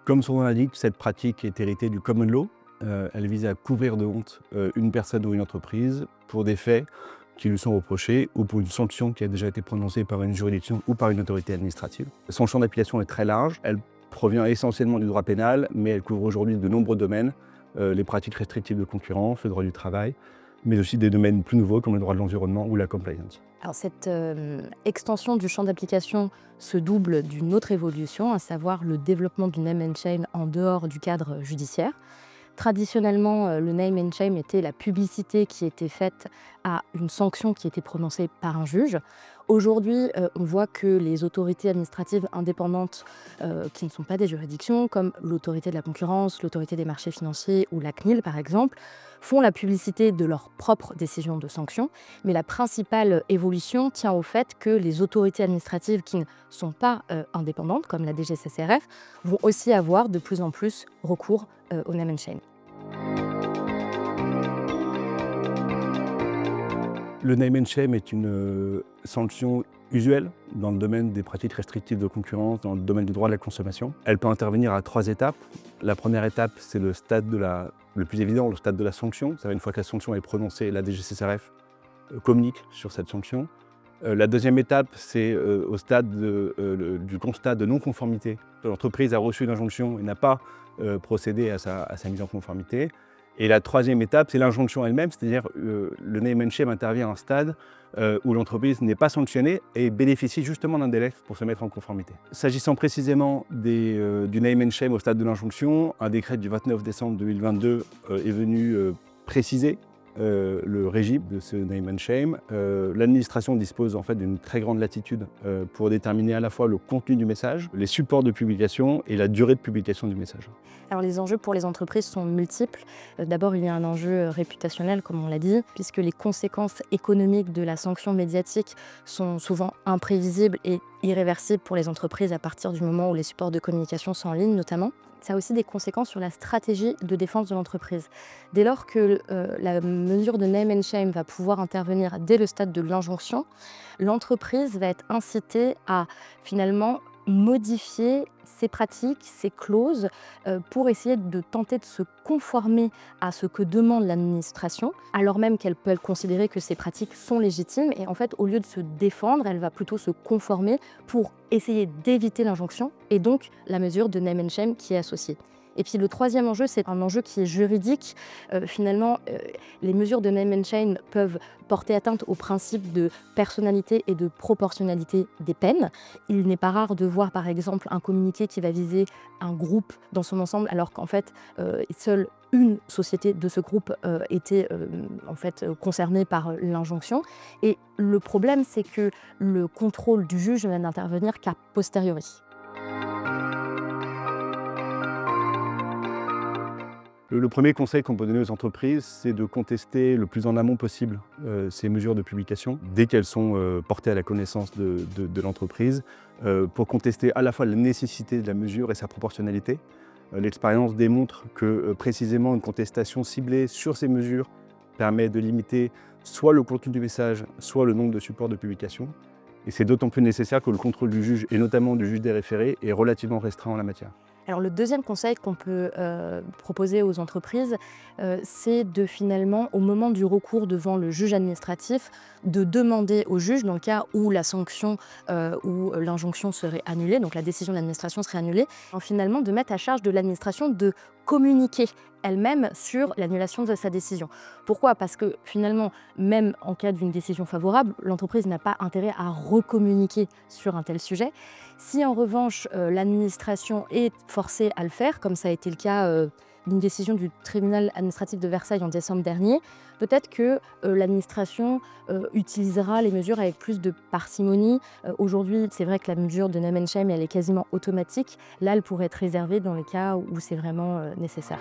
Comme son nom l'indique, cette pratique est héritée du common law. Elle vise à couvrir de honte une personne ou une entreprise pour des faits qui lui sont reprochés ou pour une sanction qui a déjà été prononcée par une juridiction ou par une autorité administrative. Son champ d'application est très large. Elle provient essentiellement du droit pénal, mais elle couvre aujourd'hui de nombreux domaines, les pratiques restrictives de concurrence, le droit du travail, mais aussi des domaines plus nouveaux comme le droit de l'environnement ou la compliance. Alors cette extension du champ d'application se double d'une autre évolution, à savoir le développement du name and shame en dehors du cadre judiciaire. Traditionnellement, le name and shame était la publicité qui était faite à une sanction qui était prononcée par un juge. Aujourd'hui, on voit que les autorités administratives indépendantes qui ne sont pas des juridictions, comme l'autorité de la concurrence, l'autorité des marchés financiers ou la CNIL par exemple, font la publicité de leurs propres décisions de sanction. Mais la principale évolution tient au fait que les autorités administratives qui ne sont pas indépendantes, comme la DGCCRF, vont aussi avoir de plus en plus recours au name and shame. Le name and shame est une sanction usuelle dans le domaine des pratiques restrictives de concurrence, dans le domaine du droit de la consommation. Elle peut intervenir à 3 étapes. La première étape, c'est le stade le plus évident, le stade de la sanction. C'est-à-dire une fois que la sanction est prononcée, la DGCCRF communique sur cette sanction. La deuxième étape, c'est au stade du constat de non-conformité. L'entreprise a reçu une injonction et n'a pas procédé à sa mise en conformité. Et la troisième étape, c'est l'injonction elle-même, c'est-à-dire le name and shame intervient à un stade où l'entreprise n'est pas sanctionnée et bénéficie justement d'un délai pour se mettre en conformité. S'agissant précisément du name and shame au stade de l'injonction, un décret du 29 décembre 2022 est venu préciser le régime de ce name and shame. L'administration dispose en fait d'une très grande latitude pour déterminer à la fois le contenu du message, les supports de publication et la durée de publication du message. Alors les enjeux pour les entreprises sont multiples. D'abord, il y a un enjeu réputationnel, comme on l'a dit, puisque les conséquences économiques de la sanction médiatique sont souvent imprévisibles et irréversibles pour les entreprises à partir du moment où les supports de communication sont en ligne notamment. Ça a aussi des conséquences sur la stratégie de défense de l'entreprise. Dès lors que la mesure de name and shame va pouvoir intervenir dès le stade de l'injonction, l'entreprise va être incitée à finalement modifier ses pratiques, ses clauses, pour essayer de tenter de se conformer à ce que demande l'administration, alors même qu'elle peut considérer que ces pratiques sont légitimes. Et en fait, au lieu de se défendre, elle va plutôt se conformer pour essayer d'éviter l'injonction et donc la mesure de name and shame qui est associée. Et puis le troisième enjeu, c'est un enjeu qui est juridique. Finalement, les mesures de name and shame peuvent porter atteinte au principe de personnalité et de proportionnalité des peines. Il n'est pas rare de voir par exemple un communiqué qui va viser un groupe dans son ensemble, alors qu'en fait, seule une société de ce groupe était concernée par l'injonction. Et le problème, c'est que le contrôle du juge va n'intervenir qu'à posteriori. Le premier conseil qu'on peut donner aux entreprises, c'est de contester le plus en amont possible ces mesures de publication, dès qu'elles sont portées à la connaissance de l'entreprise, pour contester à la fois la nécessité de la mesure et sa proportionnalité. L'expérience démontre que précisément une contestation ciblée sur ces mesures permet de limiter soit le contenu du message, soit le nombre de supports de publication. Et c'est d'autant plus nécessaire que le contrôle du juge, et notamment du juge des référés, est relativement restreint en la matière. Alors le deuxième conseil qu'on peut proposer aux entreprises, c'est de finalement, au moment du recours devant le juge administratif, de demander au juge, dans le cas où la sanction ou l'injonction serait annulée, donc la décision de l'administration serait annulée, finalement de mettre à charge de l'administration de communiquer elle-même sur l'annulation de sa décision. Pourquoi ? Parce que finalement, même en cas d'une décision favorable, l'entreprise n'a pas intérêt à recommuniquer sur un tel sujet. Si en revanche l'administration est forcée à le faire, comme ça a été le cas d'une décision du tribunal administratif de Versailles en décembre dernier, peut-être que l'administration utilisera les mesures avec plus de parcimonie. Aujourd'hui, c'est vrai que la mesure de name and shame, elle est quasiment automatique. Là, elle pourrait être réservée dans les cas où c'est vraiment nécessaire.